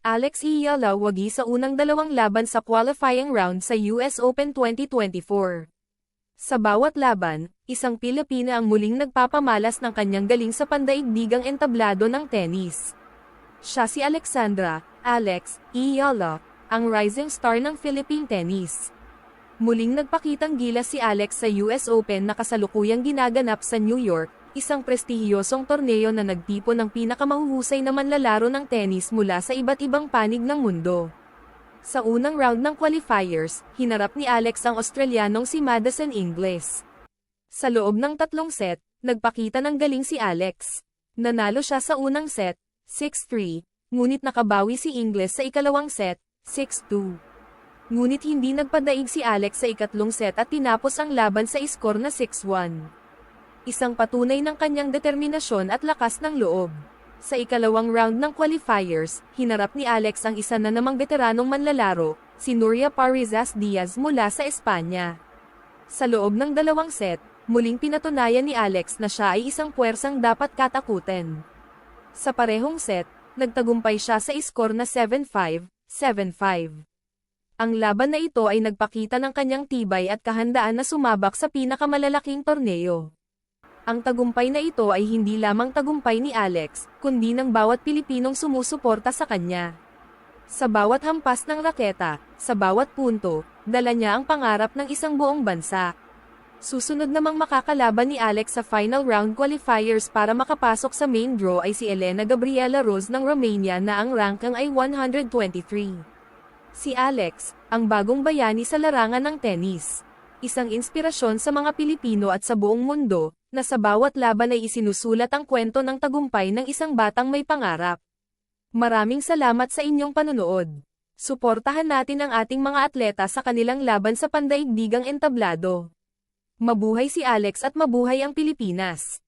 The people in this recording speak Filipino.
Alex Iyala wagi sa unang dalawang laban sa qualifying round sa US Open 2024. Sa bawat laban, isang Pilipina ang muling nagpapamalas ng kanyang galing sa pandaigdigang entablado ng tennis. Siya si Alexandra, Alex, Iyala, ang rising star ng Philippine tennis. Muling nagpakitang gilas si Alex sa US Open na kasalukuyang ginaganap sa New York, isang prestihiyosong torneo na nagtipon ng pinakamahuhusay na manlalaro ng tennis mula sa iba't ibang panig ng mundo. Sa unang round ng qualifiers, hinarap ni Alex ang Australianong si Madison Ingles. Sa loob ng 3 set, nagpakita ng galing si Alex. Nanalo siya sa unang set, 6-3, ngunit nakabawi si Ingles sa ikalawang set, 6-2. Ngunit hindi nagpadaig si Alex sa ikatlong set at tinapos ang laban sa iskor na 6-1. Isang patunay ng kanyang determinasyon at lakas ng loob. Sa ikalawang round ng qualifiers, hinarap ni Alex ang isa na namang veteranong manlalaro, si Nuria Parrizas Diaz mula sa Espanya. Sa loob ng 2 set, muling pinatunayan ni Alex na siya ay isang puwersang dapat katakutin. Sa parehong set, nagtagumpay siya sa iskor na 7-5, 7-5. Ang laban na ito ay nagpakita ng kanyang tibay at kahandaan na sumabak sa pinakamalalaking torneo. Ang tagumpay na ito ay hindi lamang tagumpay ni Alex, kundi ng bawat Pilipinong sumusuporta sa kanya. Sa bawat hampas ng raketa, sa bawat punto, dala niya ang pangarap ng isang buong bansa. Susunod namang makakalaban ni Alex sa final round qualifiers para makapasok sa main draw ay si Elena Gabriela Rose ng Romania na ang ranking ay 123. Si Alex, ang bagong bayani sa larangan ng tennis. Isang inspirasyon sa mga Pilipino at sa buong mundo, na sa bawat laban ay isinusulat ang kwento ng tagumpay ng isang batang may pangarap. Maraming salamat sa inyong panonood. Suportahan natin ang ating mga atleta sa kanilang laban sa pandaigdigang entablado. Mabuhay si Alex at mabuhay ang Pilipinas!